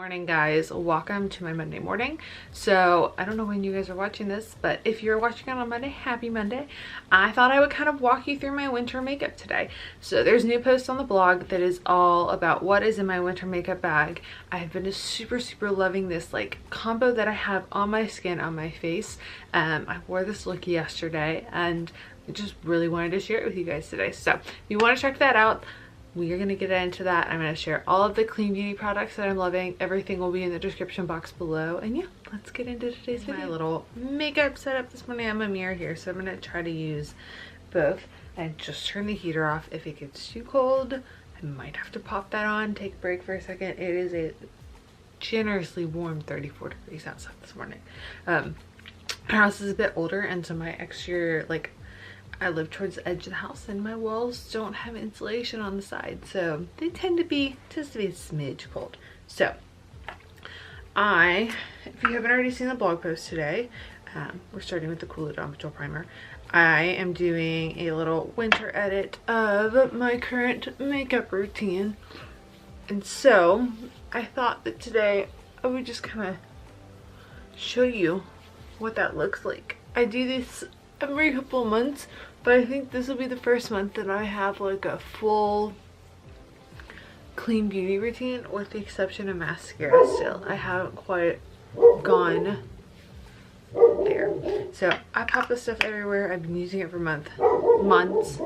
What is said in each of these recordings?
Morning guys, welcome to my Monday morning. So I don't know when you guys are watching this, but if you're watching it on Monday, happy Monday. I thought I would kind of walk you through my winter makeup today. So there's a new post on the blog that is all about what is in my winter makeup bag. I've been just super loving this like combo that I have on my skin, on my face. I wore this look yesterday and I just really wanted to share it with you guys today. So if you want to check that out, we are going to get into that. I'm going to share all of the clean beauty products that I'm loving. Everything will be in the description box below. And yeah, let's get into today's video. My little makeup setup this morning. I have a mirror here, so I'm going to try to use both. And just turn the heater off. If it gets too cold, I might have to pop that on, take a break for a second. It is a generously warm 34 degrees outside this morning. Our house is a bit older, and so my exterior, like, I live towards the edge of the house and my walls don't have insulation on the side, so they tend to be a smidge cold. So if you haven't already seen the blog post today, we're starting with the Coola Dawn Patrol Primer. I am doing a little winter edit of my current makeup routine, and so I thought that today I would just kind of show you what that looks like. I do this every couple of months, but I think this will be the first month that I have like a full clean beauty routine, with the exception of mascara. Still, I haven't quite gone there. So I pop this stuff everywhere. I've been using it for months.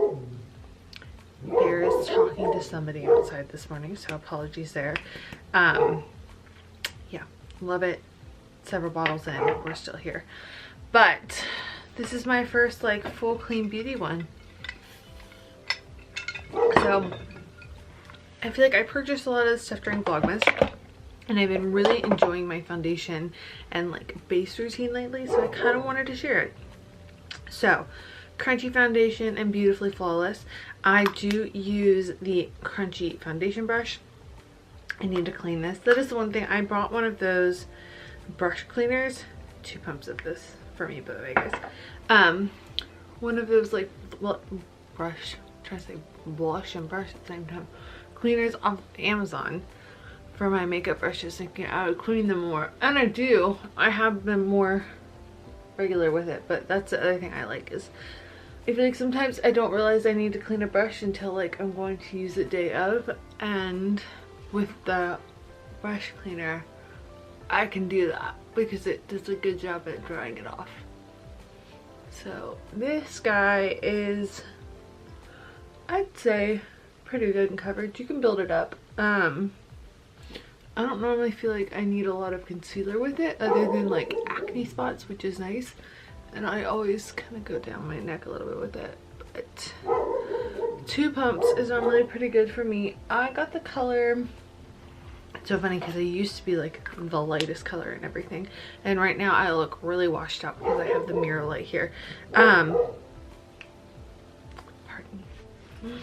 Bear is talking to somebody outside this morning, so apologies there. Yeah, love it. Several bottles in, we're still here. But this is my first like full clean beauty one. So I feel like I purchased a lot of this stuff during Vlogmas, and I've been really enjoying my foundation and like base routine lately, so I kind of wanted to share it. So Crunchi foundation and Beautifully Flawless. I do use the Crunchi foundation brush. I need to clean this. That is the one thing. I bought one of those brush cleaners, 2 pumps of this for me, by the way, guys. One of those like brush, I'm trying to say blush and brush at the same time, cleaners off Amazon for my makeup brushes, thinking I would clean them more, and I do. I have been more regular with it, but that's the other thing I like, is I feel like sometimes I don't realize I need to clean a brush until like I'm going to use it day of, and with the brush cleaner I can do that because it does a good job at drying it off. So this guy is, I'd say, pretty good in coverage. You can build it up. I don't normally feel like I need a lot of concealer with it, other than like acne spots, which is nice, and I always kind of go down my neck a little bit with it, but 2 pumps is normally pretty good for me. I got the color, it's so funny because I used to be like the lightest color and everything, and right now I look really washed out because I have the mirror light here. Pardon me.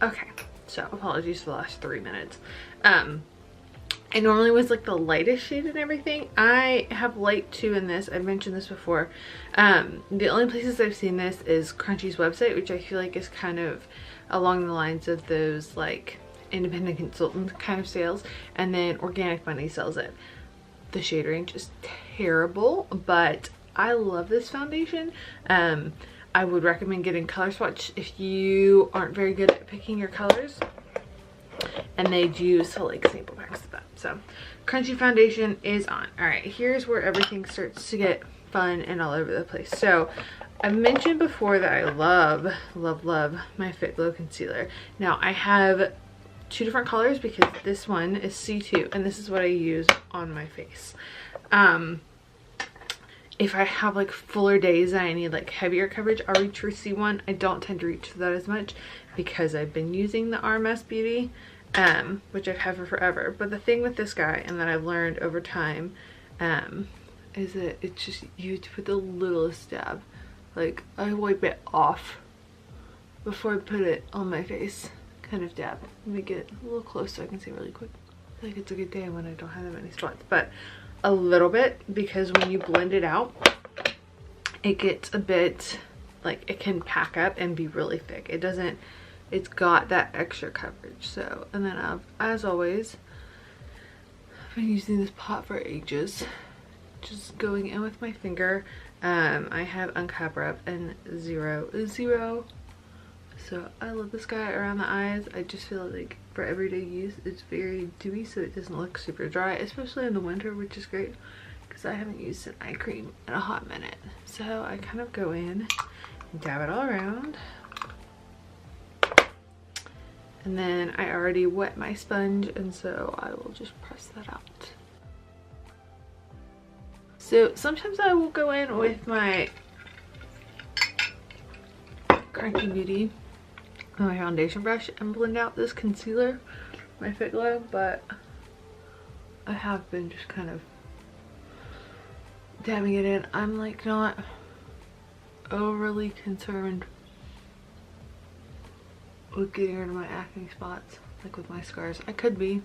Okay, so apologies for the last 3 minutes. I normally was like the lightest shade and everything. I have light 2 in this. I've mentioned this before. The only places I've seen this is Crunchi's website, which I feel like is kind of along the lines of those like independent consultant kind of sales, and then Organic Money sells it. The shade range is terrible, but I love this foundation. I would recommend getting color swatch if you aren't very good at picking your colors, and they do sell like sample packs of that. So Crunchi foundation is on. All right, here's where everything starts to get fun and all over the place. So I mentioned before that I love my Fitglow concealer. Now I have 2 different colors because this one is C2, and this is what I use on my face. If I have like fuller days and I need like heavier coverage, I'll reach for C1. I don't tend to reach for that as much because I've been using the RMS Beauty, which I've had for forever. But the thing with this guy, and that I've learned over time, is that it's just, you have to put the littlest dab. Like, I wipe it off before I put it on my face, kind of dab. Let me get a little close so I can see really quick. I feel like it's a good day when I don't have that many spots, but a little bit, because when you blend it out, it gets a bit, like, it can pack up and be really thick. It doesn't, it's got that extra coverage. So, and then as always, been using this pot for ages. Just going in with my finger. I have Uncover Up and 0. So I love this guy around the eyes. I just feel like for everyday use it's very dewy, so it doesn't look super dry, especially in the winter, which is great because I haven't used an eye cream in a hot minute. So I kind of go in and dab it all around. And then I already wet my sponge, and so I will just press that out. So sometimes I will go in with my Crunchi Beauty and my foundation brush and blend out this concealer, my Fitglow, but I have been just kind of dabbing it in. I'm like not overly concerned with getting rid of my acne spots, like with my scars. I could be,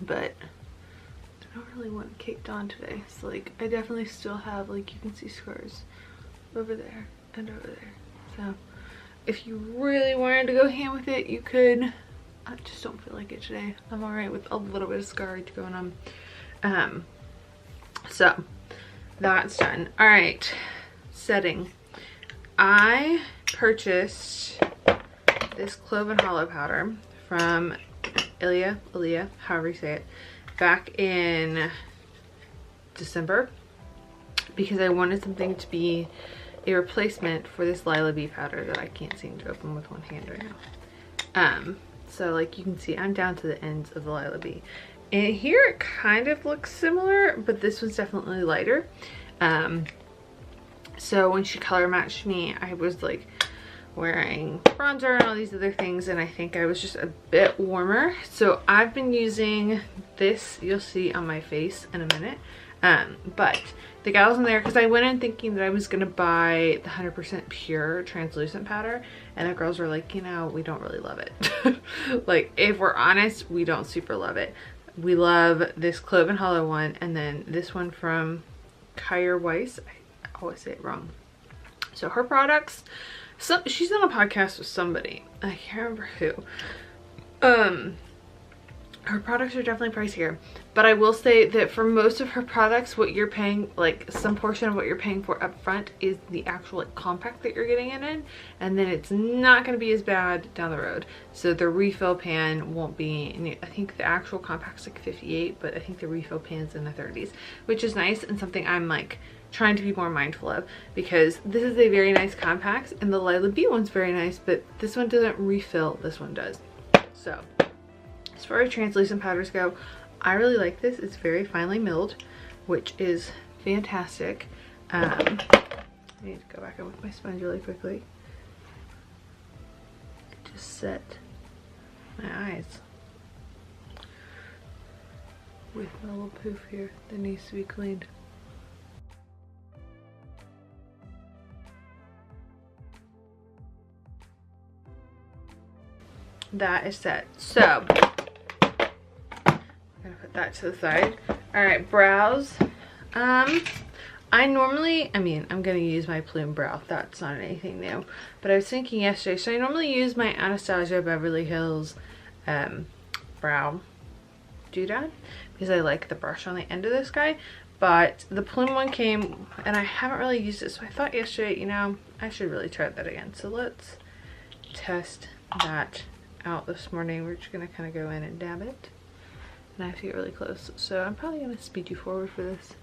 but I don't really want it caked on today. So like I definitely still have, like, you can see scars over there and over there. So if you really wanted to go ham with it, you could. I just don't feel like it today. I'm alright with a little bit of scarage going on. So that's done. Alright, setting. I purchased this Clove and Hollow powder from Lilah, however you say it, back in December because I wanted something to be a replacement for this Lilah B powder that I can't seem to open with one hand right now. So like you can see, I'm down to the ends of the Lilah B. And here it kind of looks similar, but this one's definitely lighter. So when she color matched me, I was like wearing bronzer and all these other things, and I think I was just a bit warmer. So I've been using this, you'll see on my face in a minute. But the gals in there, because I went in thinking that I was gonna buy the 100% pure translucent powder, and the girls were like, you know, we don't really love it. Like, if we're honest, we don't super love it. We love this Clove and Hollow one, and then this one from Kjaer Weis. I always say it wrong. So her products, she's on a podcast with somebody, I can't remember who. Her products are definitely pricier, but I will say that for most of her products, what you're paying, like some portion of what you're paying for up front is the actual like compact that you're getting it in, and then it's not going to be as bad down the road. So the refill pan won't be, I think the actual compact's like 58, but I think the refill pan's in the 30s, which is nice and something I'm like trying to be more mindful of, because this is a very nice compact and the Lilah B one's very nice, but this one doesn't refill, this one does. So as far as translucent powders go, I really like this. It's very finely milled, which is fantastic. I need to go back in with my sponge really quickly. Just set my eyes with my little poof here that needs to be cleaned. That is set. So I'm gonna put that to the side. All right, brows. I normally, I'm gonna use my Plume brow. That's not anything new, but I was thinking yesterday, so I normally use my Anastasia Beverly Hills brow doodad because I like the brush on the end of this guy, but the Plume one came and I haven't really used it, so I thought yesterday, you know, I should really try that again. So let's test that out this morning. We're just gonna kind of go in and dab it, and I have to get really close, so I'm probably gonna speed you forward for this.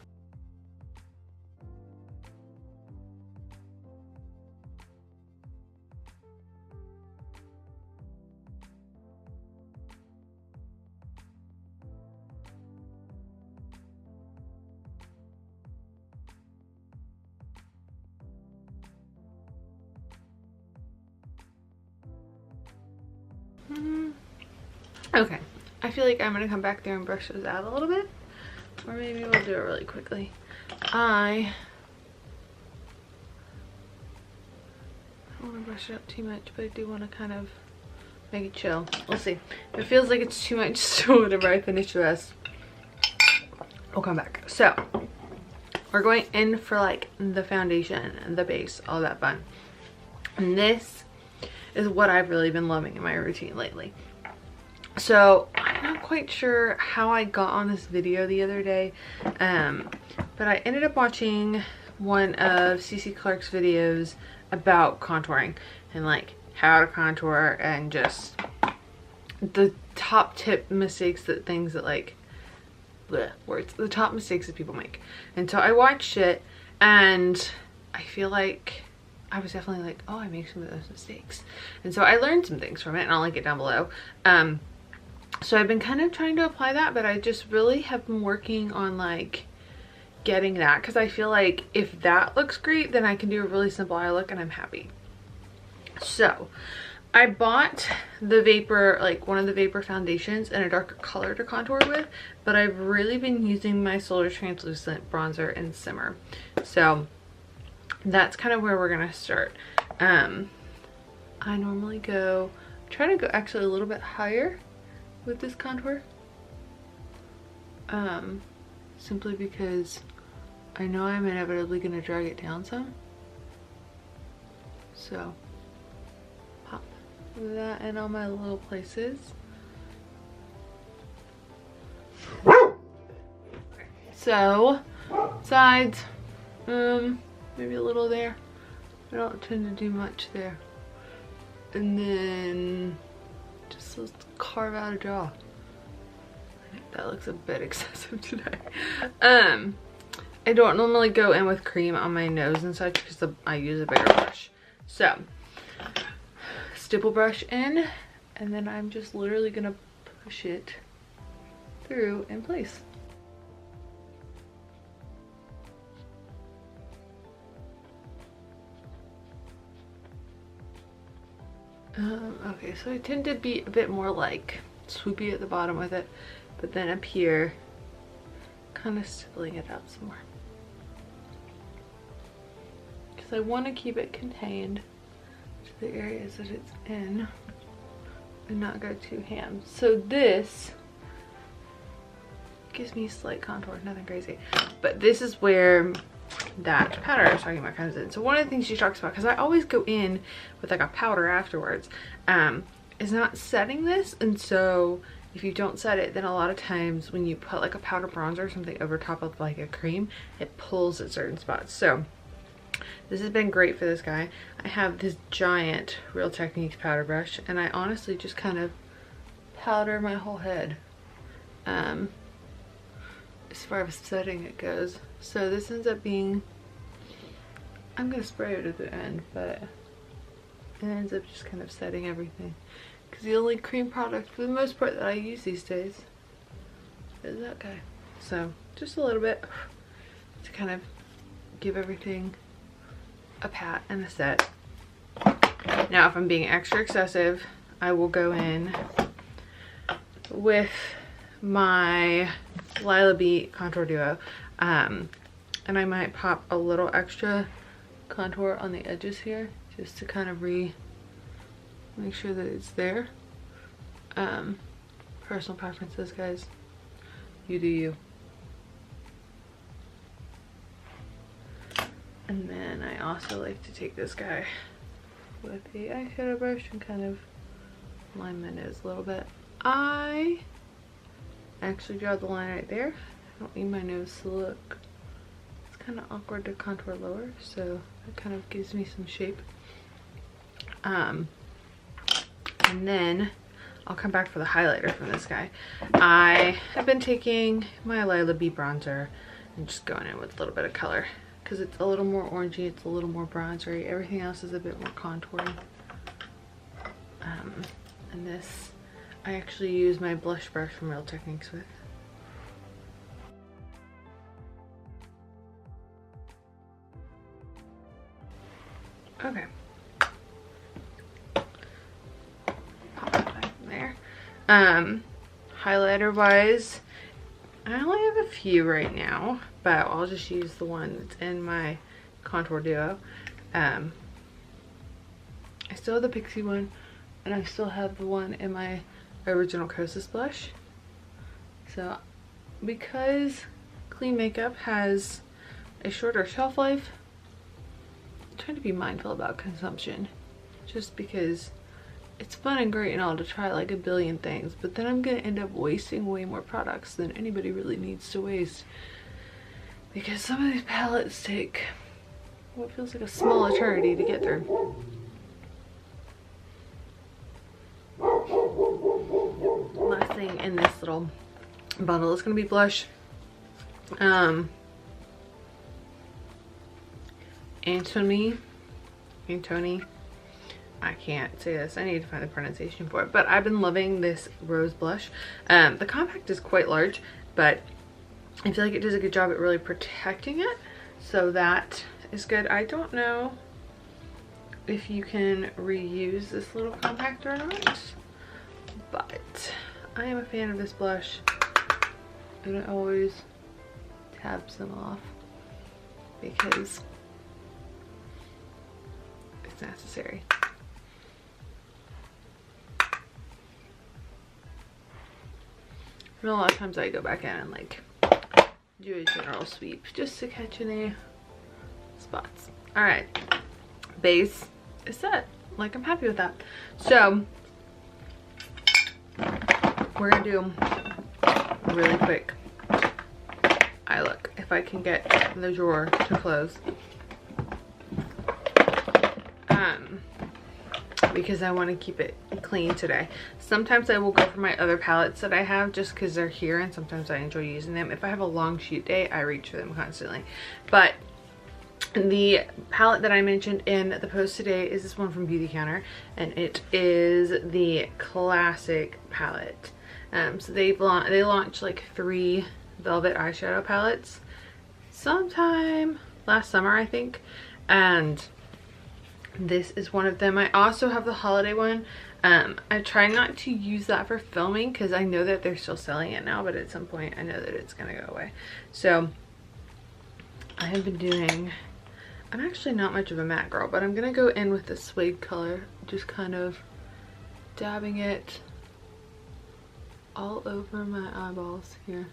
Okay, I feel like I'm gonna come back there and brush those out a little bit, or maybe we'll do it really quickly. I don't want to brush it up too much, but I do want to kind of make it chill. We'll see. If it feels like it's too much, so whenever I finish this, I'll come back. So we're going in for like the foundation and the base, all that fun. And this is what I've really been loving in my routine lately. So I'm not quite sure how I got on this video the other day, but I ended up watching one of CC Clark's videos about contouring and like how to contour and just the top tip mistakes that things that like the top mistakes that people make. And so I watched it and I feel like I was definitely like, oh, I make some of those mistakes. And so I learned some things from it, and I'll link it down below. So I've been kind of trying to apply that, but I just really have been working on like getting that, because I feel like if that looks great, then I can do a really simple eye look and I'm happy. So I bought the Vapour, like one of the Vapour foundations in a darker color to contour with, but I've really been using my Solar Translucent Bronzer in Simmer. So that's kind of where we're gonna start. I normally try to go actually a little bit higher with this contour, simply because I know I'm inevitably gonna drag it down some. So pop that in on my little places. So sides, maybe a little there. I don't tend to do much there. And then just let's carve out a jaw. I think that looks a bit excessive today. I don't normally go in with cream on my nose and such because I use a bigger brush. So stipple brush in, and then I'm just literally gonna push it through in place. Okay, so I tend to be a bit more like swoopy at the bottom with it, but then up here, kind of stippling it out some more. Because I want to keep it contained to the areas that it's in and not go too ham. So this gives me slight contour, nothing crazy. But this is where that powder I was talking about comes in. So one of the things she talks about, because I always go in with like a powder afterwards, is not setting this. And so if you don't set it, then a lot of times when you put like a powder bronzer or something over top of like a cream, it pulls at certain spots. So this has been great for this guy. I have this giant Real Techniques powder brush, and I honestly just kind of powder my whole head as far as setting it goes. So this ends up being, I'm gonna spray it at the end, but it ends up just kind of setting everything, because the only cream product for the most part that I use these days is that guy. So just a little bit to kind of give everything a pat and a set. Now if I'm being extra excessive, I will go in with my Lilah B Contour Duo, and I might pop a little extra contour on the edges here just to kind of make sure that it's there. Personal preferences, guys, you do you. And then I also like to take this guy with the eyeshadow brush and kind of line my nose a little bit. I actually draw the line right there. I don't need my nose to look, it's kind of awkward to contour lower, so it kind of gives me some shape. And then I'll come back for the highlighter from this guy. I have been taking my Lilah B Bronzer and just going in with a little bit of color, because it's a little more orangey, it's a little more bronzery. Everything else is a bit more contouring. And this, I actually use my blush brush from Real Techniques with. Okay. Pop that back in there. Highlighter wise, I only have a few right now, but I'll just use the one that's in my Contour Duo. I still have the Pixi one, and I still have the one in my original Kosas blush. So because clean makeup has a shorter shelf life, I'm trying to be mindful about consumption, just because it's fun and great and all to try like a billion things, but then I'm gonna end up wasting way more products than anybody really needs to waste, because some of these palettes take what feels like a small eternity to get through. Last thing in this little bundle is gonna be blush. Antonym, I can't say this, I need to find the pronunciation for it, but I've been loving this rose blush. The compact is quite large, but I feel like it does a good job at really protecting it, so that is good. I don't know if you can reuse this little compact or not, but I am a fan of this blush, and it always tabs them off because it's necessary. And a lot of times I go back in and like do a general sweep just to catch any spots. All right, base is set. Like, I'm happy with that. So we're gonna do a really quick eye look if I can get the drawer to close. Because I want to keep it clean today. Sometimes I will go for my other palettes that I have just because they're here, and sometimes I enjoy using them. If I have a long shoot day, I reach for them constantly. But the palette that I mentioned in the post today is this one from Beautycounter, and it is the classic palette. So they launched like 3 velvet eyeshadow palettes sometime last summer, I think, and this is one of them. I also have the holiday one. I try not to use that for filming because I know that they're still selling it now, but at some point I know that it's gonna go away. So I have been doing, I'm actually not much of a matte girl, but I'm gonna go in with the suede color, just kind of dabbing it all over my eyeballs here.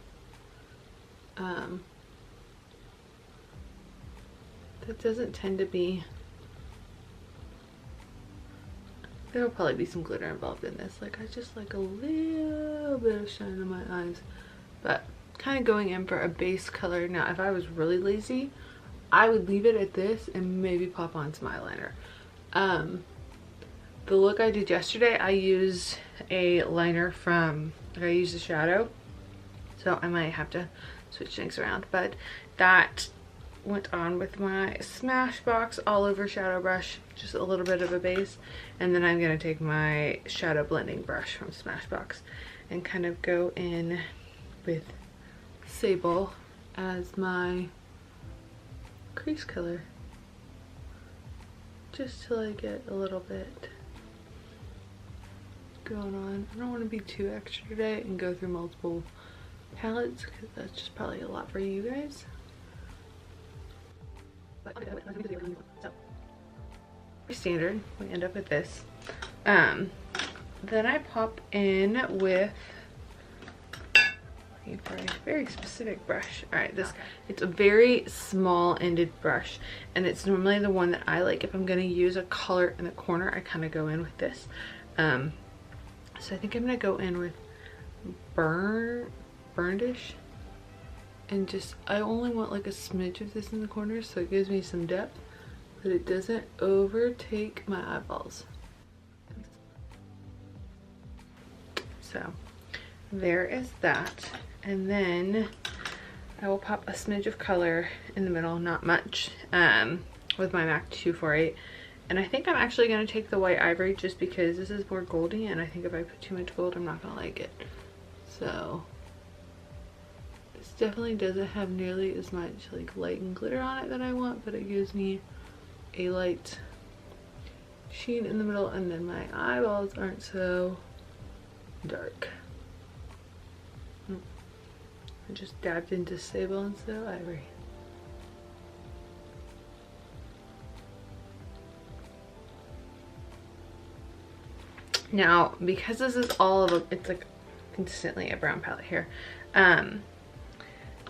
That doesn't tend to be, there will probably be some glitter involved in this. Like, I just like a little bit of shine in my eyes, but kind of going in for a base color. Now, if I was really lazy, I would leave it at this and maybe pop on some eyeliner. The look I did yesterday, I used a liner from, like, I used a shadow, so I might have to switch things around, but that went on with my Smashbox all over shadow brush, just a little bit of a base, and then I'm going to take my shadow blending brush from Smashbox and kind of go in with Sable as my crease color, just till I get a little bit going on. I don't want to be too extra today and go through multiple palettes because that's just probably a lot for you guys. But so standard, we end up with this. Then I pop in with, looking for a very specific brush. All right, this, it's a very small ended brush, and it's normally the one that I like if I'm gonna use a color in the corner. I kind of go in with this. So I think I'm gonna go in with Burnish, and just, I only want like a smidge of this in the corner so it gives me some depth, but it doesn't overtake my eyeballs. So there is that, and then I will pop a smidge of color in the middle, not much, with my MAC 248. And I think I'm actually going to take the white ivory just because this is more goldy, and I think if I put too much gold, I'm not going to like it. So this definitely doesn't have nearly as much like light and glitter on it that I want, but it gives me a light sheen in the middle, and then my eyeballs aren't so dark. I just dabbed into Sable instead of ivory. Now, because this is all of a, it's like consistently a brown palette here,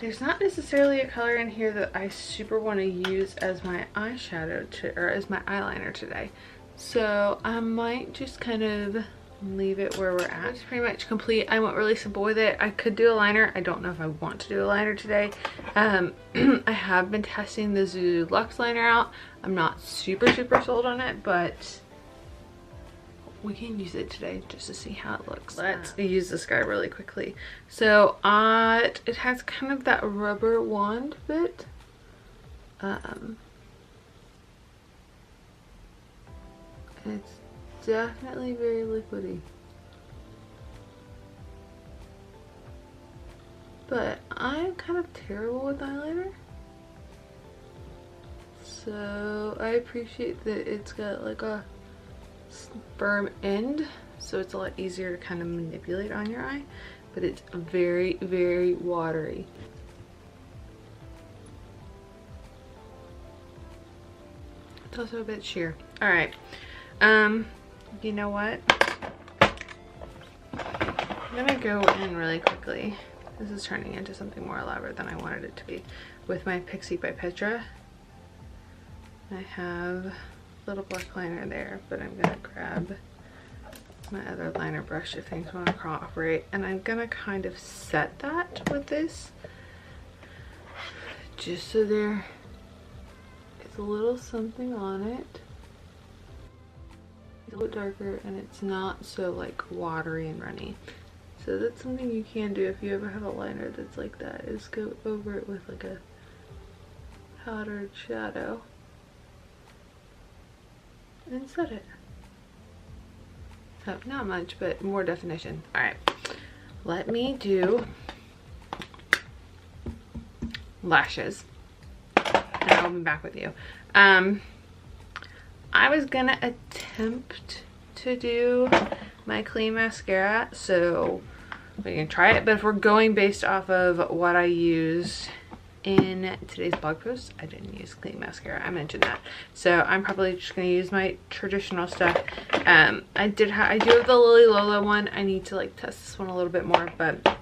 there's not necessarily a color in here that I super want to use as my eyeshadow or as my eyeliner today. So I might just kind of leave it where we're at. It's pretty much complete. I went really simple with it. I could do a liner. I don't know if I want to do a liner today. I have been testing the Zuzu Luxe liner out. I'm not super sold on it, but we can use it today just to see how it looks. Let's use this guy really quickly. So it has kind of that rubber wand bit. It's definitely very liquidy, but I'm kind of terrible with eyeliner, so I appreciate that it's got like a firm end, so it's a lot easier to kind of manipulate on your eye, but it's very watery. It's also a bit sheer. All right. You know what? I'm gonna go in really quickly. This is turning into something more elaborate than I wanted it to be. With my Pixi by Petra. I have a little black liner there, but I'm gonna grab my other liner brush if things want to cooperate. And I'm gonna kind of set that with this. Just so there is a little something on it. A little darker and it's not so like watery and runny, so that's something you can do if you ever have a liner that's like that, is go over it with like a powdered shadow and set it. So not much, but more definition. All right, let me do lashes and I'll be back with you. I was gonna attempt to do my clean mascara, so we can try it, but if we're going based off of what I used in today's blog post, I didn't use clean mascara, I mentioned that, so I'm probably just gonna use my traditional stuff. I do have the Lolo one. I need to like test this one a little bit more, but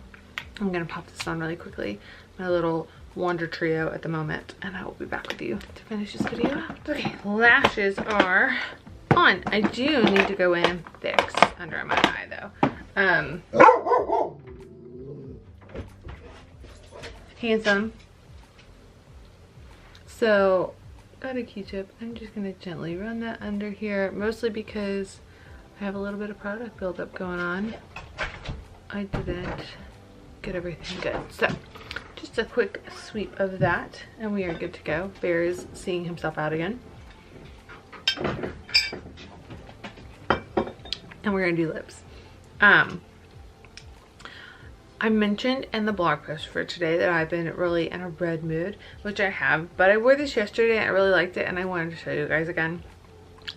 I'm gonna pop this on really quickly, my little Wonder Trio at the moment, and I will be back with you to finish this video out. Okay, lashes are on. I do need to go in and fix under my eye though. Handsome. So got a Q-tip. I'm just gonna gently run that under here, mostly because I have a little bit of product buildup going on. I didn't get everything good, so just a quick sweep of that and we are good to go. Bear is seeing himself out again. And we're gonna do lips. I mentioned in the blog post for today that I've been really in a red mood, which I have, but I wore this yesterday and I really liked it and I wanted to show you guys again,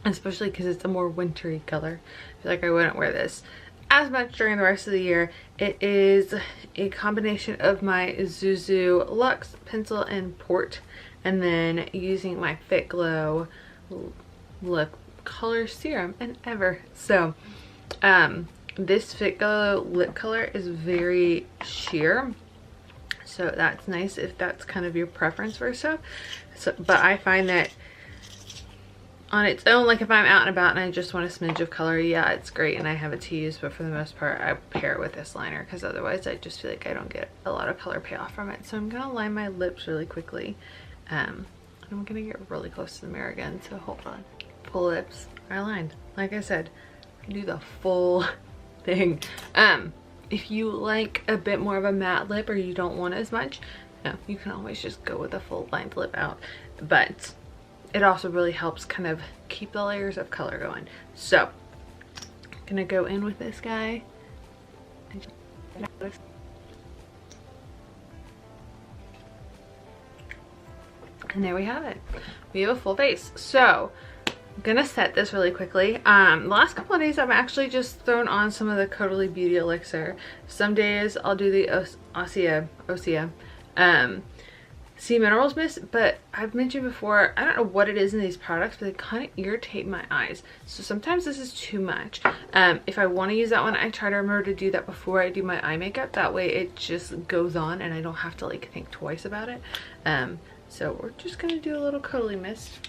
especially because it's a more wintry color. I feel like I wouldn't wear this as much during the rest of the year. It is a combination of my Zuzu Luxe Pencil and Port, and then using my Fitglow Lip Color Serum and Ever. So this Fitglow lip color is very sheer, so that's nice if that's kind of your preference for stuff. So, but I find that on its own, like if I'm out and about and I just want a smidge of color, yeah, it's great and I have it to use, but for the most part I pair it with this liner because otherwise I just feel like I don't get a lot of color payoff from it. So I'm gonna line my lips really quickly. I'm gonna get really close to the mirror again, so hold on. Full lips are lined. Like I said, do the full thing. If you like a bit more of a matte lip or you don't want as much, no, you can always just go with a full lined lip out, but it also really helps kind of keep the layers of color going. So I'm gonna go in with this guy. And there we have it. We have a full face. So I'm gonna set this really quickly. The last couple of days I've actually just thrown on some of the Coola Beauty Elixir. Some days I'll do the Osea Sea Minerals Mist, but I've mentioned before, I don't know what it is in these products, but they kind of irritate my eyes. So sometimes this is too much. If I want to use that one, I try to remember to do that before I do my eye makeup. That way it just goes on and I don't have to like think twice about it. So we're just gonna do a little Coola mist.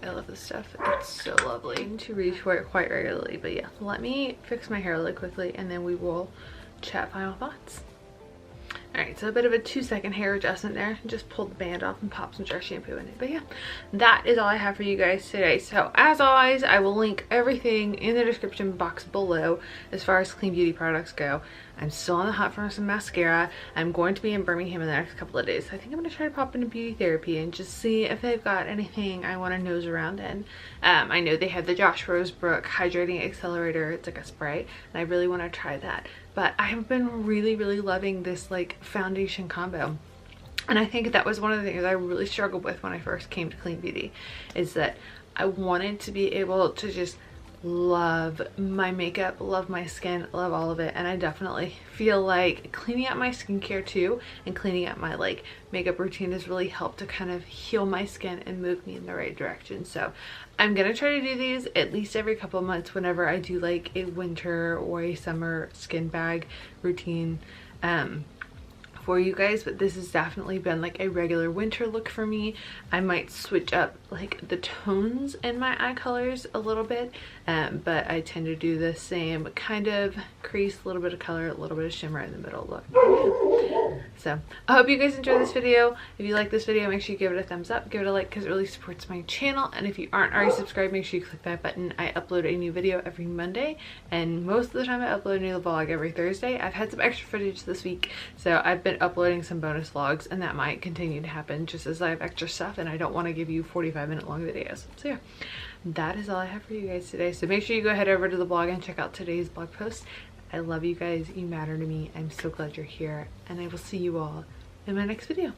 I love this stuff. It's so lovely. I need to reach for it quite regularly, but yeah, let me fix my hair really quickly and then we will chat final thoughts. Alright, so a bit of a 2-second hair adjustment there. Just pull the band off and pop some dry shampoo in it. But yeah, that is all I have for you guys today. So as always, I will link everything in the description box below as far as clean beauty products go. I'm still on the hunt for some mascara. I'm going to be in Birmingham in the next couple of days. So I think I'm going to try to pop into Beauty Therapy and just see if they've got anything I want to nose around in. I know they have the Josh Rosebrook Hydrating Accelerator. It's like a spray and I really want to try that. But I have been really loving this like foundation combo. And I think that was one of the things I really struggled with when I first came to clean beauty, is that I wanted to be able to just love my makeup, love my skin, love all of it. And I definitely feel like cleaning up my skincare too and cleaning up my like makeup routine has really helped to kind of heal my skin and move me in the right direction. So I'm gonna try to do these at least every couple of months whenever I do like a winter or a summer skin bag routine for you guys, but this has definitely been like a regular winter look for me. I might switch up like the tones in my eye colors a little bit, but I tend to do the same kind of crease, a little bit of color, a little bit of shimmer in the middle look. So I hope you guys enjoyed this video. If you like this video, make sure you give it a thumbs up, give it a like, because it really supports my channel. And if you aren't already subscribed, make sure you click that button. I upload a new video every Monday, and most of the time I upload a new vlog every Thursday. I've had some extra footage this week, so I've been uploading some bonus vlogs, and that might continue to happen just as I have extra stuff and I don't want to give you 45-minute long videos. So yeah, that is all I have for you guys today. So make sure you go head over to the blog and check out today's blog post. I love you guys. You matter to me. I'm so glad you're here, and I will see you all in my next video.